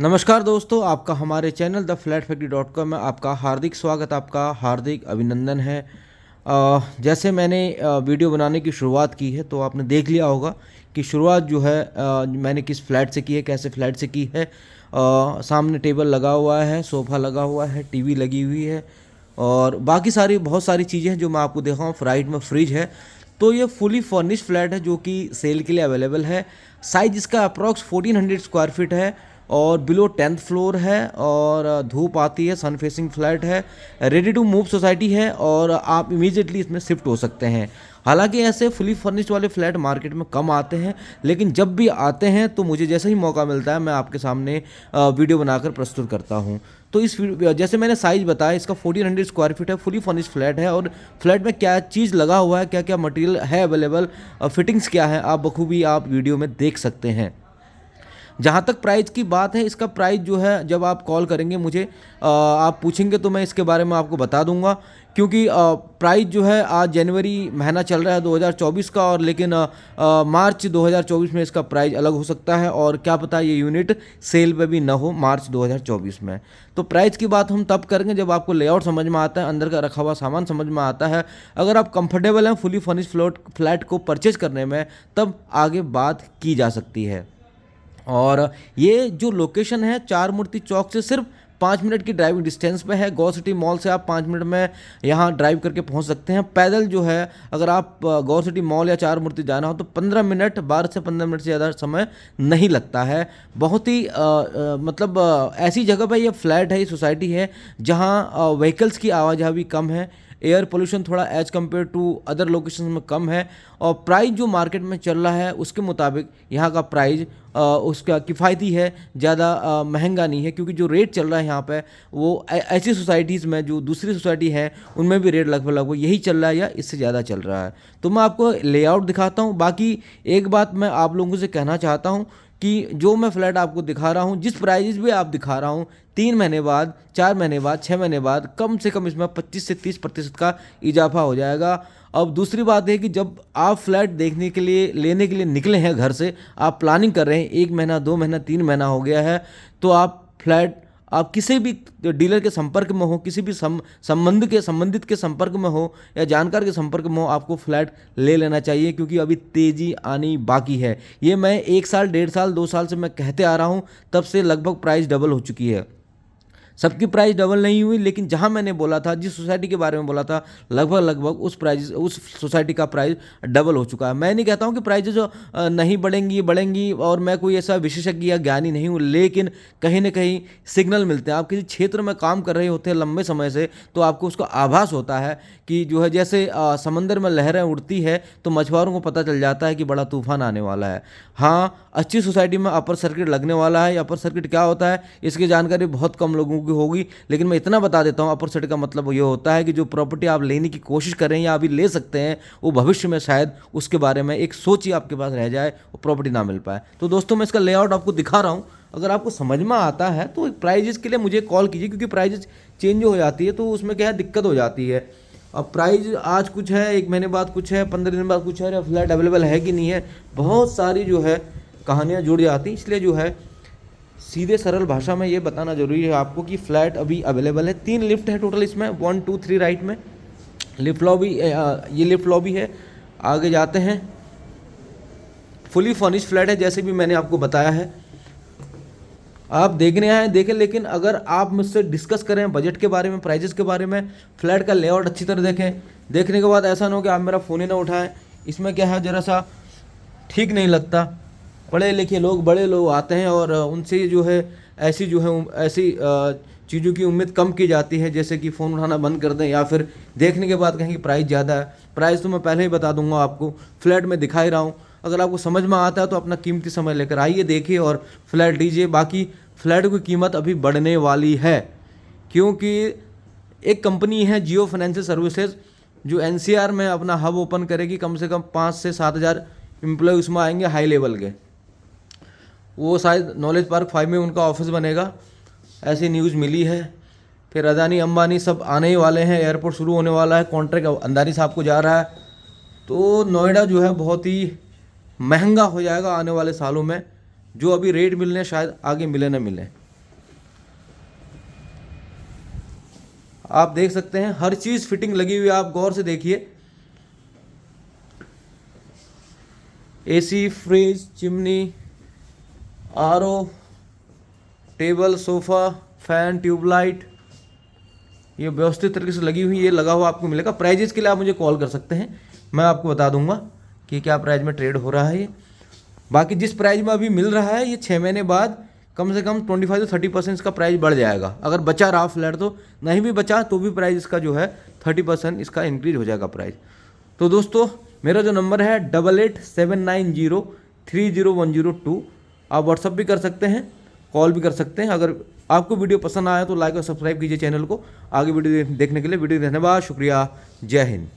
नमस्कार दोस्तों, आपका हमारे channel the flat factory .com में आपका हार्दिक स्वागत, आपका हार्दिक अभिनंदन है। जैसे मैंने वीडियो बनाने की शुरुआत की है तो आपने देख लिया होगा कि शुरुआत जो है मैंने किस फ्लैट से की है, कैसे फ्लैट से की है। सामने टेबल लगा हुआ है, सोफ़ा लगा हुआ है, टीवी लगी हुई है और बाकी सारी बहुत सारी चीज़ें हैं जो मैं आपको दिखाऊँ। राइट में फ्रिज है। तो ये फुली फर्निश्ड फ्लैट है जो कि सेल के लिए अवेलेबल है। साइज इसका अप्रॉक्स 1400 स्क्वायर फीट है और बिलो 10th फ्लोर है और धूप आती है, सन फेसिंग फ्लैट है, रेडी टू मूव सोसाइटी है और आप इमीडिएटली इसमें शिफ्ट हो सकते हैं। हालांकि ऐसे फुली फर्निश्ड वाले फ्लैट मार्केट में कम आते हैं, लेकिन जब भी आते हैं तो मुझे जैसे ही मौका मिलता है मैं आपके सामने वीडियो बनाकर प्रस्तुत करता हूं। तो जैसे मैंने साइज़ बताया, इसका 1400 स्क्वायर फीट है, फुली फर्निश्ड फ्लैट है और फ्लैट में क्या चीज़ लगा हुआ है, क्या क्या मटेरियल है अवेलेबल, फिटिंग्स क्या है, आप बखूबी आप वीडियो में देख सकते हैं। जहाँ तक प्राइस की बात है, इसका प्राइस जो है जब आप कॉल करेंगे मुझे, आप पूछेंगे तो मैं इसके बारे में आपको बता दूंगा। क्योंकि प्राइस जो है आज जनवरी महीना चल रहा है 2024 का, और लेकिन मार्च 2024 में इसका प्राइस अलग हो सकता है और क्या पता ये यूनिट सेल पे भी ना हो मार्च 2024 में। तो प्राइस की बात हम तब करेंगे जब आपको लेआउट समझ में आता है, अंदर का रखा हुआ सामान समझ में आता है। अगर आप कंफर्टेबल हैं फुली फर्निश्ड फ्लैट को परचेज करने में, तब आगे बात की जा सकती है। और ये जो लोकेशन है चार मूर्ति चौक से सिर्फ 5 मिनट की ड्राइविंग डिस्टेंस पे है। गो सिटी मॉल से आप 5 मिनट में यहाँ ड्राइव करके पहुँच सकते हैं। पैदल जो है अगर आप गो सिटी मॉल या चार मूर्ति जाना हो तो 15 मिनट, 12 से 15 मिनट से ज़्यादा समय नहीं लगता है। बहुत ही ऐसी जगह पर ये फ्लैट है, ये सोसाइटी है जहाँ व्हीकल्स की आवाजाही कम है, एयर पोल्यूशन थोड़ा as compare to other location में कम है और प्राइस जो मार्केट में चल रहा है उसके मुताबिक यहाँ का प्राइस उसका किफ़ायती है, ज़्यादा महंगा नहीं है। क्योंकि जो रेट चल रहा है यहाँ पे वो ऐसी सोसाइटीज़ में जो दूसरी सोसाइटी है उनमें भी रेट लगभग लगभग यही चल रहा है या इससे ज़्यादा चल रहा है। तो मैं आपको लेआउट दिखाता हूँ। बाकी एक बात मैं आप लोगों से कहना चाहता हूँ कि जो मैं फ्लैट आपको दिखा रहा हूँ, जिस प्राइस भी आप दिखा रहा हूँ, 3 महीने बाद, 4 महीने बाद, 6 महीने बाद कम से कम इसमें 25 से 30% का इजाफा हो जाएगा। अब दूसरी बात है कि जब आप फ्लैट देखने के लिए, लेने के लिए निकले हैं घर से, आप प्लानिंग कर रहे हैं, 1 महीना, 2 महीना, 3 महीना हो गया है, तो आप किसी भी डीलर के संपर्क में हो, किसी भी संबंधित के संपर्क में हो या जानकार के संपर्क में हो, आपको फ्लैट ले लेना चाहिए। क्योंकि अभी तेज़ी आनी बाकी है। ये मैं 1 साल, 1.5 साल, 2 साल से मैं कहते आ रहा हूँ, तब से लगभग प्राइस डबल हो चुकी है। सबकी प्राइस डबल नहीं हुई, लेकिन जहां मैंने बोला था, जिस सोसाइटी के बारे में बोला था, लगभग उस सोसाइटी का प्राइस डबल हो चुका है। मैं नहीं कहता हूं कि प्राइजेज नहीं बढ़ेंगी और मैं कोई ऐसा विशेषज्ञ या ज्ञानी नहीं हूं, लेकिन कहीं ना कहीं सिग्नल मिलते हैं। आप किसी क्षेत्र में काम कर रहे होते हैं लंबे समय से, तो आपको उसका आभास होता है कि जो है जैसे समंदर में लहरें उड़ती है तो मछुआरों को पता चल जाता है कि बड़ा तूफान आने वाला है। हाँ, अच्छी सोसाइटी में अपर सर्किट लगने वाला है। अपर सर्किट क्या होता है इसकी जानकारी बहुत कम लोगों की होगी, लेकिन मैं इतना बता देता हूँ, अपर सर्किट का मतलब ये होता है कि जो प्रॉपर्टी आप लेने की कोशिश कर रहे हैं या अभी ले सकते हैं, वो भविष्य में शायद उसके बारे में एक सोच ही आपके पास रह जाए, वो प्रॉपर्टी ना मिल पाए। तो दोस्तों, मैं इसका लेआउट आपको दिखा रहा हूँ। अगर आपको समझ में आता है तो प्राइजेस के लिए मुझे कॉल कीजिए, क्योंकि प्राइजेस चेंज हो जाती है तो उसमें क्या है, दिक्कत हो जाती है। अब प्राइस आज कुछ है, 1 महीने बाद कुछ है, 15 दिन बाद कुछ है, फ्लैट अवेलेबल है कि नहीं है, बहुत सारी जो है कहानियाँ जुड़ जाती। इसलिए जो है सीधे सरल भाषा में ये बताना जरूरी है आपको कि फ्लैट अभी अवेलेबल है। 3 लिफ्ट है टोटल इसमें, 1 2 3 राइट में लिफ्ट लॉबी, ये लिफ्ट लॉबी है। आगे जाते हैं। फुली फर्निश्ड फ्लैट है, जैसे भी मैंने आपको बताया है। आप देखने आए देखें, लेकिन अगर आप मुझसे डिस्कस करें बजट के बारे में, प्राइजेस के बारे में, फ्लैट का लेआउट अच्छी तरह देखें, देखने के बाद ऐसा ना हो कि आप मेरा फ़ोन ही ना उठाएं। इसमें क्या है, ज़रा सा ठीक नहीं लगता। पढ़े लिखे लोग, बड़े लोग आते हैं और उनसे जो है ऐसी चीज़ों की उम्मीद कम की जाती है, जैसे कि फ़ोन उठाना बंद कर दें या फिर देखने के बाद कहें कि प्राइस ज़्यादा है। प्राइस तो मैं पहले ही बता दूंगा आपको, फ्लैट में दिखा ही रहा हूँ। अगर आपको समझ में आता है तो अपना कीमती समय लेकर आइए, देखिए और फ्लैट लीजिए। बाकी फ्लैट की कीमत अभी बढ़ने वाली है, क्योंकि एक कंपनी है जियो फाइनेंशियल सर्विसेज, जो NCR में अपना हब ओपन करेगी। कम से कम 5 से 7 हज़ार एम्प्लॉय उसमें आएंगे, हाई लेवल के। वो शायद नॉलेज पार्क 5 में उनका ऑफिस बनेगा, ऐसी न्यूज़ मिली है। फिर अदानी अंबानी सब आने ही वाले हैं, एयरपोर्ट शुरू होने वाला है, कॉन्ट्रैक्ट अंदानी साहब को जा रहा है। तो नोएडा जो है बहुत ही महंगा हो जाएगा आने वाले सालों में। जो अभी रेट मिलने शायद आगे मिले ना मिले। आप देख सकते हैं हर चीज़ फिटिंग लगी हुई है, आप गौर से देखिए। AC, fridge, chimney, RO, table, sofa, fan, tubelight, ये व्यवस्थित तरीके से लगी हुई, ये लगा हुआ आपको मिलेगा। प्राइजेस के लिए आप मुझे कॉल कर सकते हैं, मैं आपको बता दूंगा कि क्या प्राइस में ट्रेड हो रहा है ये। बाकी जिस प्राइस में अभी मिल रहा है, ये 6 महीने बाद कम से कम 25 से 30% इसका प्राइस बढ़ जाएगा। अगर बचा रहा फ्लैट तो, नहीं भी बचा तो भी प्राइस इसका जो है 30% इसका इंक्रीज हो जाएगा प्राइस। तो दोस्तों मेरा जो नंबर है 8879030102, आप व्हाट्सअप भी कर सकते हैं, कॉल भी कर सकते हैं। अगर आपको वीडियो पसंद आया तो लाइक और सब्सक्राइब कीजिए चैनल को। आगे वीडियो देखने के लिए, वीडियो धन्यवाद, शुक्रिया, जय हिंद।